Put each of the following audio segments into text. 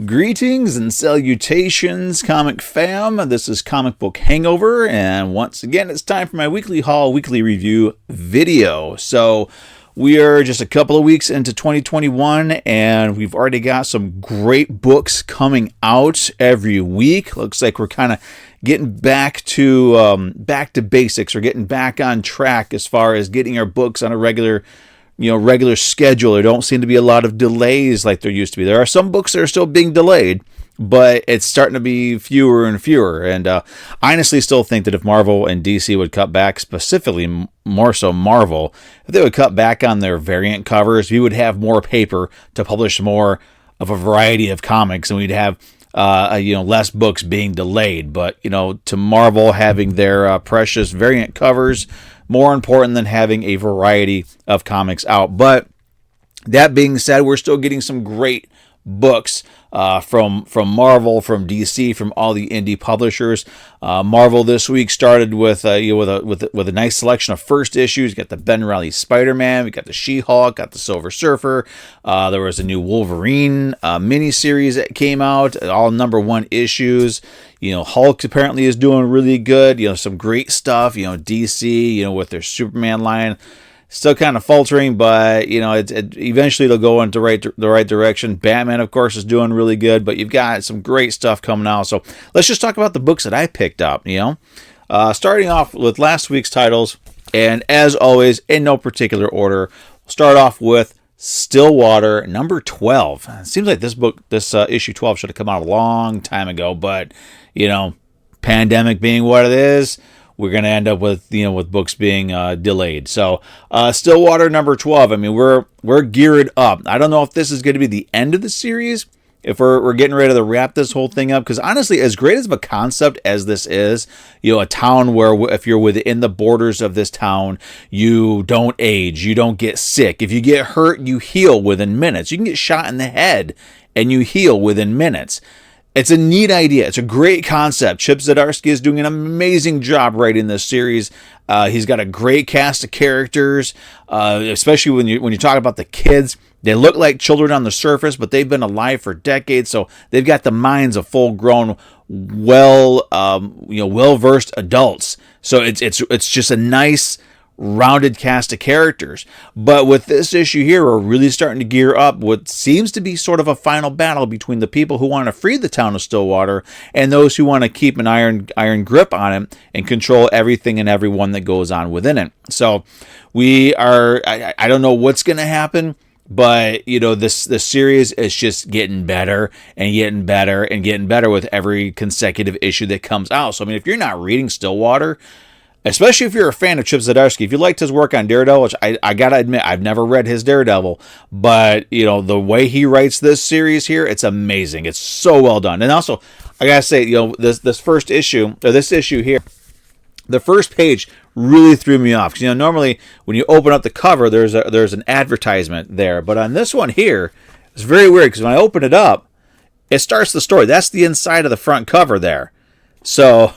Greetings and salutations, comic fam. This is Comic Book Hangover, and once again, it's time for my weekly haul, weekly review video. So, we are just a couple of weeks into 2021, and we've already got some great books coming out every week. Looks like we're kind of getting back to basics, or getting back on track as far as getting our books on a regular schedule. There don't seem to be a lot of delays like there used to be. There are some books that are still being delayed, but it's starting to be fewer and fewer. And I honestly still think that if Marvel and DC would cut back, specifically more so Marvel, if they would cut back on their variant covers, we would have more paper to publish more of a variety of comics, and we'd have less books being delayed. But to Marvel having their precious variant covers more important than having a variety of comics out. But that being said, we're still getting some great books from Marvel, from DC, from all the indie publishers. Marvel this week started with a nice selection of first issues. You got the Ben Reilly Spider-Man, we got the She-Hulk, got the Silver Surfer. There was a new Wolverine miniseries that came out, all #1 issues. Hulk apparently is doing really good. Some great stuff. DC, with their Superman line, still kind of faltering, but eventually it'll go into the right direction. Batman, of course, is doing really good, but you've got some great stuff coming out. So let's just talk about the books that I picked up. Starting off with last week's titles, and as always, in no particular order, we'll start off with Stillwater, number 12. It seems like this issue 12 should have come out a long time ago, but pandemic being what it is, we're going to end up with books being delayed. So Stillwater number 12. I mean, we're geared up. I don't know if this is going to be the end of the series, if we're getting ready to wrap this whole thing up, because honestly, as great as of a concept as this is, a town where if you're within the borders of this town, you don't age, you don't get sick. If you get hurt, you heal within minutes. You can get shot in the head and you heal within minutes. It's a neat idea. It's a great concept. Chip Zdarsky is doing an amazing job writing this series. He's got a great cast of characters, especially when you talk about the kids. They look like children on the surface, but they've been alive for decades, so they've got the minds of full-grown, well-versed adults. So it's just a nice, rounded cast of characters. But with this issue here, we're really starting to gear up what seems to be sort of a final battle between the people who want to free the town of Stillwater and those who want to keep an iron grip on it and control everything and everyone that goes on within it. So I don't know what's going to happen, but this series is just getting better and getting better and getting better with every consecutive issue that comes out. So I mean, if you're not reading Stillwater, especially if you're a fan of Chip Zdarsky, if you liked his work on Daredevil, which I gotta admit, I've never read his Daredevil, but the way he writes this series here, it's amazing. It's so well done. And also, I gotta say, this first issue, or this issue here, the first page really threw me off. Because normally when you open up the cover, there's an advertisement there, but on this one here, it's very weird because when I open it up, it starts the story. That's the inside of the front cover there. So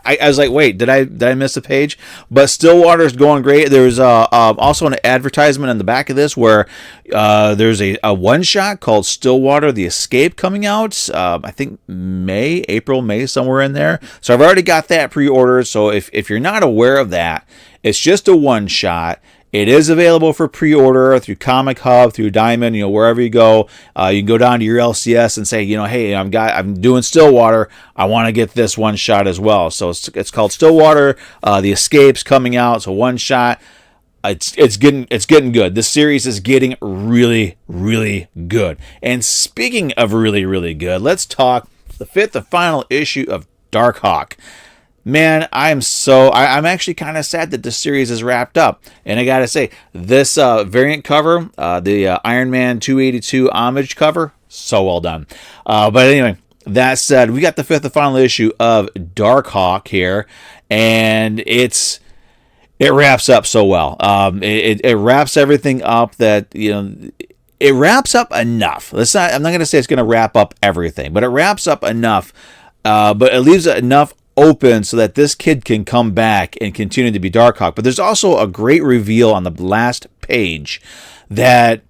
I was like, wait, did I miss a page? But Stillwater's going great. There's also an advertisement on the back of this where there's a one-shot called Stillwater the Escape coming out. I think April, May, somewhere in there. So I've already got that pre-ordered. So if you're not aware of that, it's just a one-shot. It is available for pre-order through Comic Hub, through Diamond, wherever you go. You can go down to your LCS and say, hey, I'm doing Stillwater. I want to get this one shot as well. So it's called Stillwater. The Escape's coming out. So one shot. It's getting good. This series is getting really, really good. And speaking of really, really good, let's talk the 5th and final issue of Darkhawk. Man, I'm actually kind of sad that this series is wrapped up. And I gotta say, this variant cover, the Iron Man 282 homage cover, so well done. But anyway, that said, we got the 5th and final issue of Darkhawk here, and it wraps up so well. It wraps everything up that, it wraps up enough. I'm not going to say it's going to wrap up everything, but it wraps up enough, but it leaves enough open so that this kid can come back and continue to be Darkhawk. But there's also a great reveal on the last page that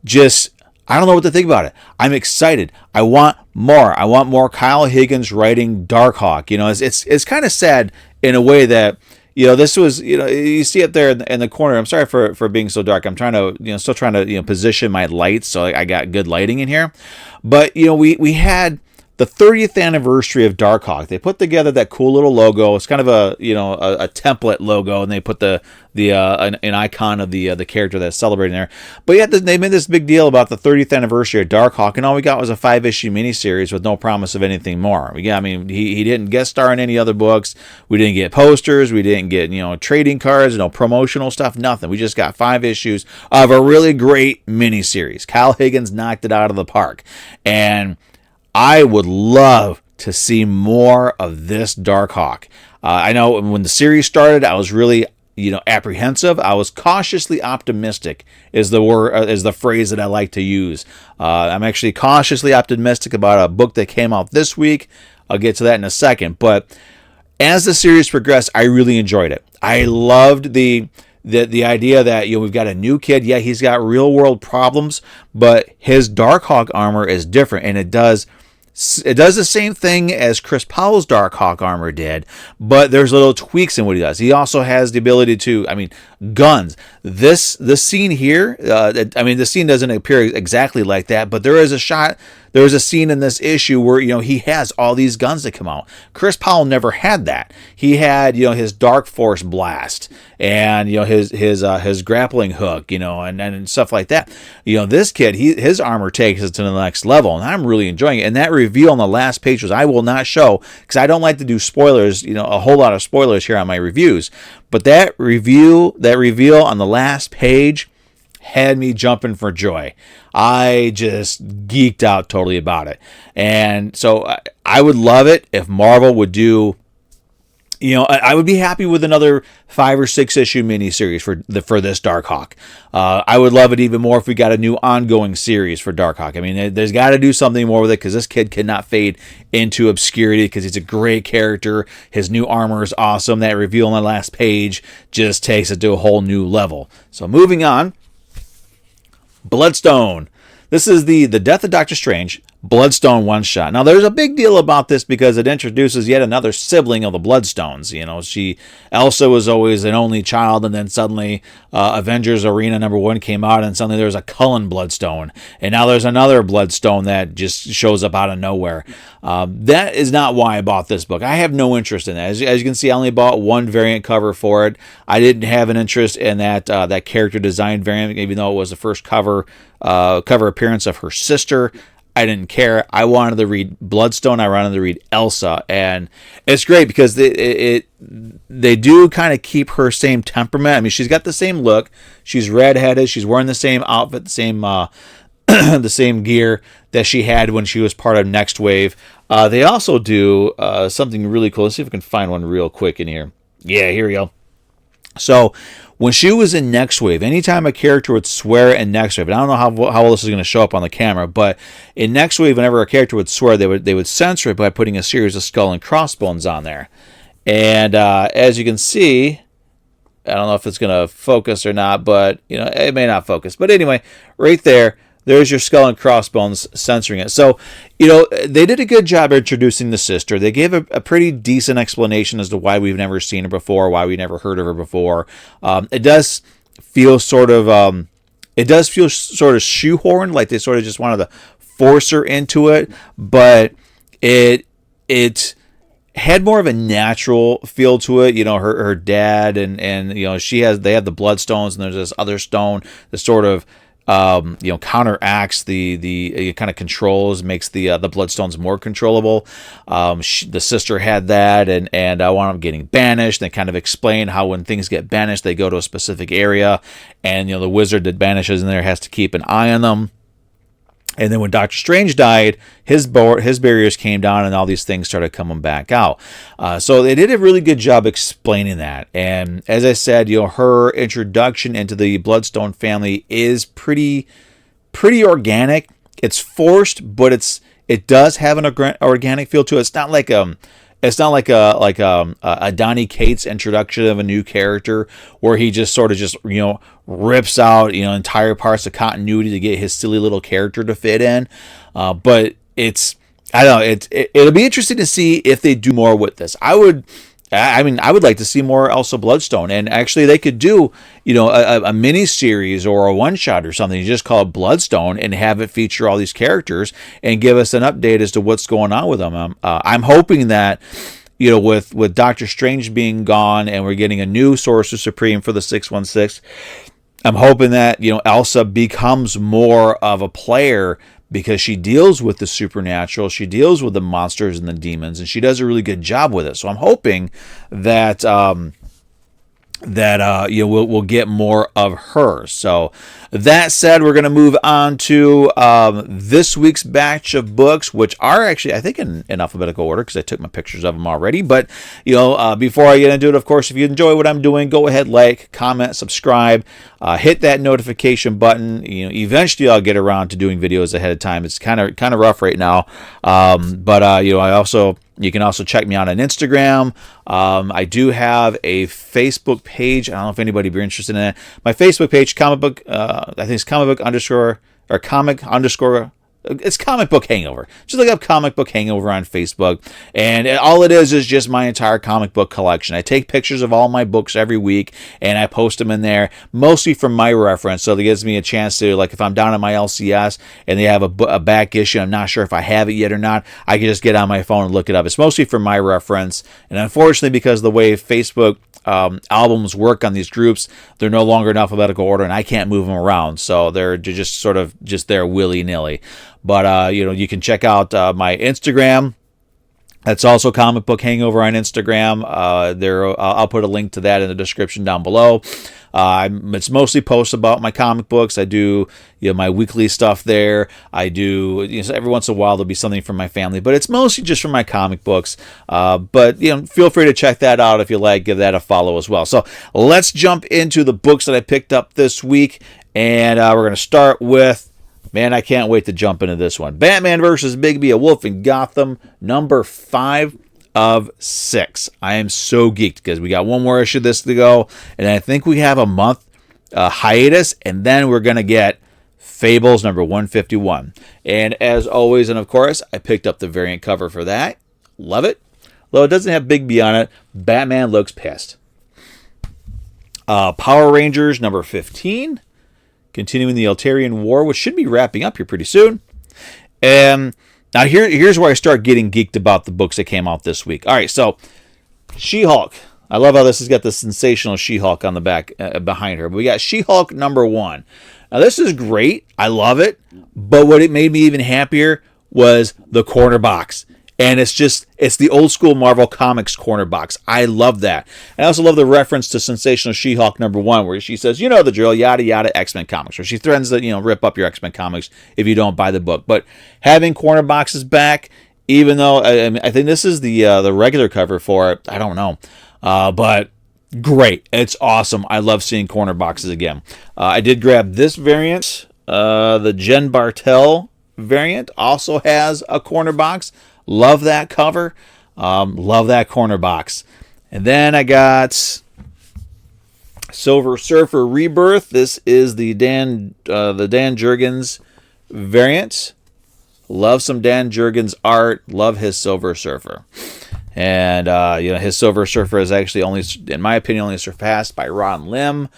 just, I don't know what to think about it. I'm excited. I want more. I want more Kyle Higgins writing Darkhawk. You know, it's kind of sad in a way that, you know, this was, you know, you see it there in the corner. I'm sorry for being so dark. I'm trying to, you know, still trying to, you know, position my lights so I got good lighting in here. But, you know, we had the 30th anniversary of Darkhawk. They put together that cool little logo. It's kind of a, you know, a template logo, and they put an icon of the character that's celebrating there. But yet they made this big deal about the 30th anniversary of Darkhawk, and all we got was a 5-issue miniseries with no promise of anything more. I mean, he didn't guest star in any other books. We didn't get posters. We didn't get, you know, trading cards, no promotional stuff, nothing. We just got 5 issues of a really great miniseries. Kyle Higgins knocked it out of the park, and I would love to see more of this Darkhawk. I know when the series started, I was really, you know, apprehensive. I was cautiously optimistic is the phrase that I like to use. I'm actually cautiously optimistic about a book that came out this week. I'll get to that in a second. But as the series progressed, I really enjoyed it. I loved the idea that, you know, we've got a new kid. Yeah, he's got real world problems, but his Darkhawk armor is different, and it does the same thing as Chris Powell's Darkhawk armor did, but there's little tweaks in what he does. He also has the ability to, I mean, guns. This scene here, I mean, the scene doesn't appear exactly like that, but there is a scene in this issue where, you know, he has all these guns that come out. Chris Powell never had that. He had, you know, his Dark Force blast and, you know, his grappling hook, you know, and stuff like that. You know, this kid, his armor takes it to the next level, and I'm really enjoying it. And that reveal on the last page, was I will not show because I don't like to do spoilers, you know, a whole lot of spoilers here on my reviews. But that reveal on the last page had me jumping for joy. I just geeked out totally about it. And so I would love it if Marvel would do, you know, I would be happy with another 5 or 6 issue miniseries for this Darkhawk. I would love it even more if we got a new ongoing series for Darkhawk. I mean, there's got to do something more with it because this kid cannot fade into obscurity because he's a great character. His new armor is awesome. That reveal on the last page just takes it to a whole new level. So moving on, Bloodstone. This is the Death of Doctor Strange Bloodstone one-shot. Now, there's a big deal about this because it introduces yet another sibling of the Bloodstones. You know, Elsa was always an only child, and then suddenly Avengers Arena #1 came out, and suddenly there was a Cullen Bloodstone. And now there's another Bloodstone that just shows up out of nowhere. That is not why I bought this book. I have no interest in that. As you can see, I only bought one variant cover for it. I didn't have an interest in that character design variant, even though it was the first cover appearance of her sister. I didn't care. I wanted to read Bloodstone. I wanted to read Elsa, and it's great because they do kind of keep her same temperament. I mean, she's got the same look. She's redheaded. She's wearing the same outfit, the same the same gear that she had when she was part of Next Wave. They also do something really cool. Let's see if we can find one real quick in here. Yeah, here we go. So when she was in Next Wave, anytime a character would swear in Next Wave, and I don't know how well this is going to show up on the camera, but in Next Wave, whenever a character would swear, they would censor it by putting a series of skull and crossbones on there. And as you can see, I don't know if it's going to focus or not, but you know, it may not focus. But anyway, right there, there's your skull and crossbones censoring it. So, you know, they did a good job introducing the sister. They gave a pretty decent explanation as to why we've never seen her before, why we never heard of her before. It does feel sort of shoehorned, like they sort of just wanted to force her into it, but it had more of a natural feel to it. You know, her dad and you know, they have the Bloodstones, and there's this other stone that sort of you know, counteracts the kind of controls, makes the Bloodstones more controllable. The sister had that, and I wound up getting banished. They kind of explain how when things get banished, they go to a specific area, and you know, the wizard that banishes in there has to keep an eye on them. And then when Doctor Strange died, his barriers came down, and all these things started coming back out. So they did a really good job explaining that. And as I said, you know, her introduction into the Bloodstone family is pretty organic. It's forced, but it does have an organic feel to it. It's not like a Donny Cates introduction of a new character where he just sort of you know, rips out, you know, entire parts of continuity to get his silly little character to fit in. But it's I don't know. It'll be interesting to see if they do more with this. I mean, I would like to see more Elsa Bloodstone, and actually, they could do, a mini series or a one shot or something. You just call it Bloodstone and have it feature all these characters and give us an update as to what's going on with them. I'm hoping that, with Doctor Strange being gone and we're getting a new Sorcerer Supreme for the 616. I'm hoping that, Elsa becomes more of a player because she deals with the supernatural, she deals with the monsters and the demons, and she does a really good job with it. So I'm hoping that we'll get more of her. So that said, we're going to move on to this week's batch of books, which are actually, I think, in alphabetical order because I took my pictures of them already. But, before I get into it, of course, if you enjoy what I'm doing, go ahead, like, comment, subscribe, hit that notification button. Eventually I'll get around to doing videos ahead of time. It's kind of rough right now. You can also check me out on Instagram. I do have a Facebook page. I don't know if anybody would be interested in it. My Facebook page, comic book, I think it's it's Comic Book Hangover. Just look up Comic Book Hangover on Facebook. And all it is just my entire comic book collection. I take pictures of all my books every week, and I post them in there, mostly from my reference. So it gives me a chance to, like, if I'm down at my LCS and they have a back issue, I'm not sure if I have it yet or not, I can just get on my phone and look it up. It's mostly for my reference. And unfortunately, because of the way Facebook albums work on these groups, they're no longer in alphabetical order, and I can't move them around. So they're just sort of just there willy-nilly. But, you can check out my Instagram. That's also Comic Book Hangover on Instagram. I'll put a link to that in the description down below. It's mostly posts about my comic books. I do, my weekly stuff there. I do, every once in a while there'll be something from my family, but it's mostly just from my comic books. But feel free to check that out if you like. Give that a follow as well. So let's jump into the books that I picked up this week, and we're going to start with. Man, I can't wait to jump into this one. Batman vs. Bigby, A Wolf in Gotham, number 5 of 6. I am so geeked because we got one more issue of this to go, and I think we have a month hiatus, and then we're going to get Fables number 151. And as always, and of course, I picked up the variant cover for that. Love it. Though it doesn't have Bigby on it, Batman looks pissed. Power Rangers number 15. Continuing the Eltarian War, which should be wrapping up here pretty soon. And now here's where I start getting geeked about the books that came out this week. All right, so She-Hulk. I love how this has got the sensational She-Hulk on the back behind her. But we got She-Hulk number 1. Now this is great. I love it. But what it made me even happier was the corner box. And it's the old school Marvel Comics corner box. I love that. I also love the reference to Sensational She-Hulk number 1, where she says, the drill, yada, yada, X-Men comics. Where she threatens to, rip up your X-Men comics if you don't buy the book. But having corner boxes back, even though, I think this is the regular cover for it. I don't know. But great. It's awesome. I love seeing corner boxes again. I did grab this variant. The Jen Bartel variant also has a corner box. Love that cover. Love that corner box. And then I got Silver Surfer Rebirth. This is the Dan Jurgens variant. Love some Dan Jurgens art. Love his Silver Surfer. And his Silver Surfer is actually only, in my opinion, only surpassed by Ron Lim.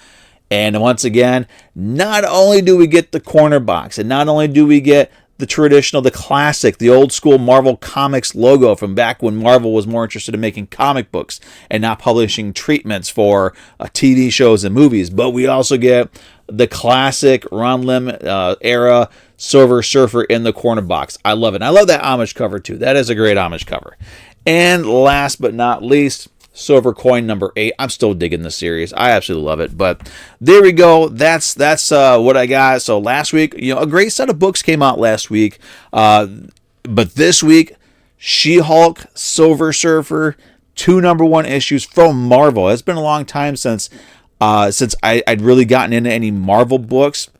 And once again, not only do we get the corner box, and not only do we get the traditional, the classic, the old school Marvel Comics logo from back when Marvel was more interested in making comic books and not publishing treatments for TV shows and movies. But we also get the classic Ron Lim era Silver Surfer in the corner box. I love it. And I love that homage cover too. That is a great homage cover. And last but not least, Silver Coin number 8. I'm still digging the series. I absolutely love it. But there we go. That's what I got. So last week, a great set of books came out last week. But this week, She-Hulk, Silver Surfer, 2 number 1 issues from Marvel. It's been a long time since I'd really gotten into any Marvel books.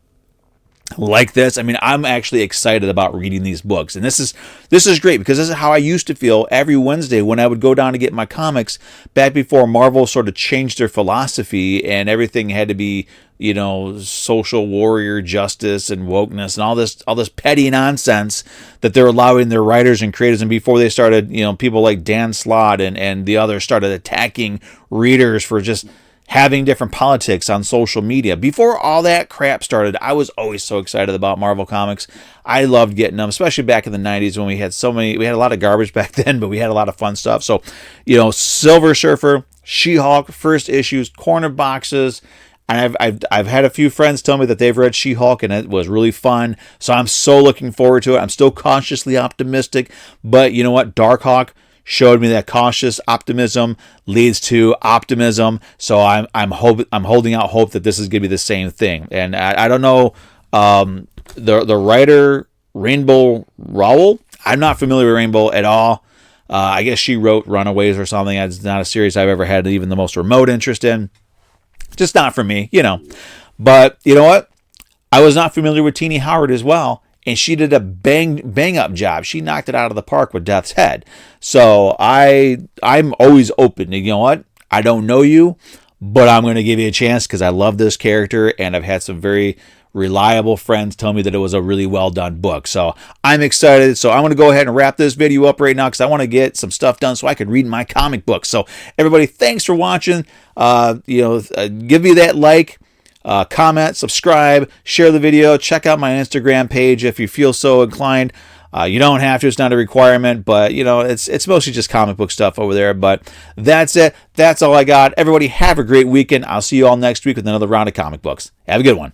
like this. I mean, I'm actually excited about reading these books, and this is great because this is how I used to feel every Wednesday when I would go down to get my comics back before Marvel sort of changed their philosophy and everything had to be, you know, social warrior justice and wokeness and all this petty nonsense that they're allowing their writers and creators. And before they started, you know, people like Dan Slott and the others started attacking readers for just having different politics on social media. Before all that crap started, I was always so excited about Marvel Comics. I loved getting them, especially back in the 90s when we had a lot of garbage back then, but we had a lot of fun stuff. So, you know, Silver Surfer, She-Hulk, first issues, corner boxes, and I've had a few friends tell me that they've read She-Hulk and it was really fun. So I'm so looking forward to it. I'm still cautiously optimistic, but you know what? Darkhawk showed me that cautious optimism leads to optimism. So I'm holding out hope that this is going to be the same thing. And I don't know, the writer Rainbow Rowell. I'm not familiar with Rainbow at all. I guess she wrote Runaways or something. It's not a series I've ever had even the most remote interest in. Just not for me, you know. But you know what? I was not familiar with Teenie Howard as well. And she did a bang up job. She knocked it out of the park with Death's Head. So I'm always open to, you know what? I don't know you, but I'm going to give you a chance because I love this character, and I've had some very reliable friends tell me that it was a really well done book. So I'm excited. So I'm going to go ahead and wrap this video up right now because I want to get some stuff done so I can read my comic book. So everybody, thanks for watching. Give me that like. Comment, subscribe, share the video, check out my Instagram page if you feel so inclined. You don't have to, it's not a requirement, but you know, it's mostly just comic book stuff over there. But that's it. That's all I got. Everybody have a great weekend. I'll see you all next week with another round of comic books. Have a good one.